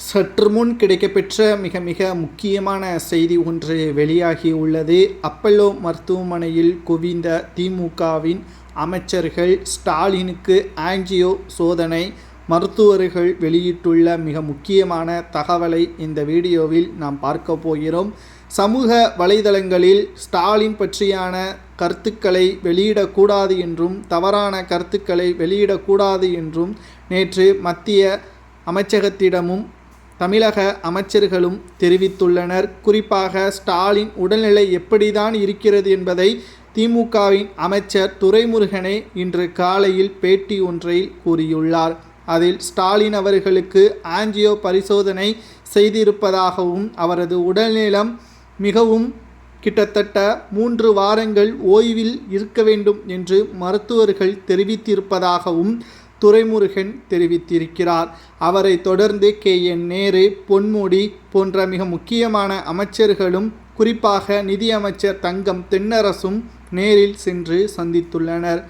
சற்று முன் கிடைக்கப்பெற்ற மிக முக்கியமான செய்தி ஒன்று வெளியாகி உள்ளது. அப்பல்லோ மருத்துவமனையில் குவிந்த திமுகவின் அமைச்சர்கள். ஸ்டாலினுக்கு ஆஞ்சியோ சோதனை. மருத்துவர்கள் வெளியிட்டுள்ள மிக முக்கியமான தகவலை இந்த வீடியோவில் நாம் பார்க்க போகிறோம். சமூக வலைதளங்களில் ஸ்டாலின் பற்றியான கருத்துக்களை வெளியிடக்கூடாது என்றும் தவறான கருத்துக்களை வெளியிடக்கூடாது என்றும் நேற்று மத்திய அமைச்சகத்திடமும் தமிழக அமைச்சர்களும் தெரிவித்துள்ளனர். குறிப்பாக ஸ்டாலின் உடல்நிலை எப்படிதான் இருக்கிறது என்பதை திமுகவின் அமைச்சர் துரைமுருகனே இன்று காலையில் பேட்டி ஒன்றில் கூறியுள்ளார். அதில் ஸ்டாலின் அவர்களுக்கு ஆஞ்சியோ பரிசோதனை செய்திருப்பதாகவும் அவரது உடல்நலம் மிகவும் கிட்டத்தட்ட 3 வாரங்கள் ஓய்வில் இருக்க வேண்டும் என்று மருத்துவர்கள் தெரிவித்திருப்பதாகவும் துரைமுருகன் தெரிவித்திருக்கிறார். அவரை தொடர்ந்து KN நேரு, பொன்முடி போன்ற மிக முக்கியமான அமைச்சர்களும் குறிப்பாக நிதியமைச்சர் தங்கம் தென்னரசும் நேரில் சென்று சந்தித்துள்ளனர்.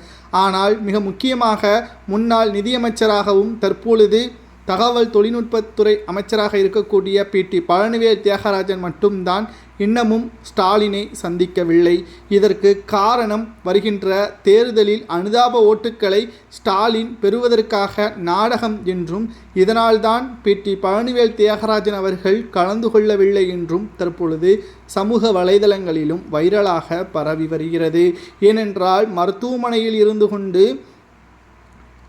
ஆனால் மிக முக்கியமாக முன்னாள் நிதியமைச்சராகவும் தற்பொழுது தகவல் தொழில்நுட்பத்துறை அமைச்சராக இருக்கக்கூடிய PT பழனிவேல் தியாகராஜன் மட்டும்தான் இன்னமும் ஸ்டாலினை சந்திக்கவில்லை. இதற்கு காரணம் வருகின்ற தேர்தலில் அனுதாப ஓட்டுக்களை ஸ்டாலின் பெறுவதற்காக நாடகம் என்றும் இதனால்தான் PT பழனிவேல் தியாகராஜன் அவர்கள் கலந்து கொள்ளவில்லை என்றும் தற்பொழுது சமூக வலைதளங்களிலும் வைரலாக பரவி வருகிறது. ஏனென்றால் மருத்துவமனையில் இருந்து கொண்டு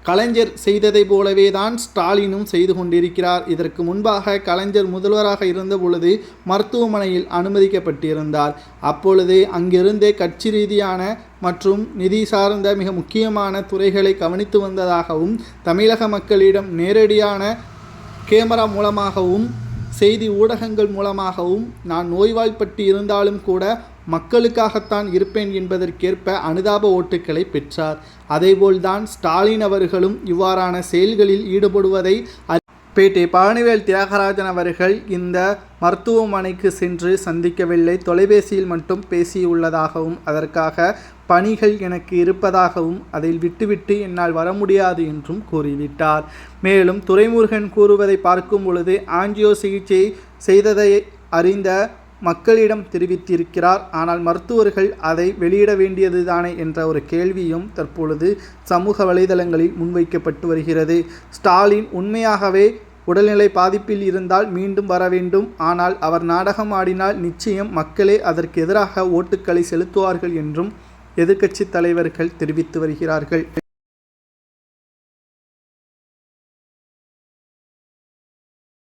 கலைஞர் செய்ததை போலவே தான் ஸ்டாலினும் செய்து கொண்டிருக்கிறார். இதற்கு முன்பாக கலைஞர் முதல்வராக இருந்த பொழுது மருத்துவமனையில் அனுமதிக்கப்பட்டிருந்தார். அப்பொழுது அங்கிருந்தே கட்சி ரீதியான மற்றும் நிதி சார்ந்த மிக முக்கியமான துறைகளை கவனித்து வந்ததாகவும் தமிழக மக்களிடம் நேரடியான கேமரா மூலமாகவும் செய்தி ஊடகங்கள் மூலமாகவும் நான் நோய்வாய்ப்பட்டு இருந்தாலும் கூட மக்களுக்காகத்தான் இருப்பேன் என்பதற்கேற்ப அனுதாப ஓட்டுக்களை பெற்றார். அதேபோல்தான் ஸ்டாலின் அவர்களும் இவ்வாறான செயல்களில் ஈடுபடுவதை PT பழனிவேல் தியாகராஜன் அவர்கள் இந்த மருத்துவமனைக்கு சென்று சந்திக்கவில்லை, தொலைபேசியில் மட்டும் பேசியுள்ளதாகவும் அதற்காக பணிகள் எனக்கு இருப்பதாகவும் அதில் விட்டுவிட்டு என்னால் வர முடியாது என்றும் கூறிவிட்டார். மேலும் துரைமுருகன் கூறுவதை பார்க்கும் பொழுது ஆஞ்சியோ சிகிச்சை செய்ததை அறிந்த மக்களிடம் தெரிவித்திருக்கிறார். ஆனால் மருத்துவர்கள் அதை வெளியிட வேண்டியதுதானே என்ற ஒரு கேள்வியும் தற்பொழுது சமூக வலைதளங்களில் முன்வைக்கப்பட்டு வருகிறது. ஸ்டாலின் உண்மையாகவே உடல்நிலை பாதிப்பில் இருந்தால் மீண்டும் வர வேண்டும். ஆனால் அவர் நாடகம் ஆடினால் நிச்சயம் மக்களே அதற்கு எதிராக ஓட்டுக்களை செலுத்துவார்கள் என்றும் எதிர்க்கட்சி தலைவர்கள் தெரிவித்து வருகிறார்கள்.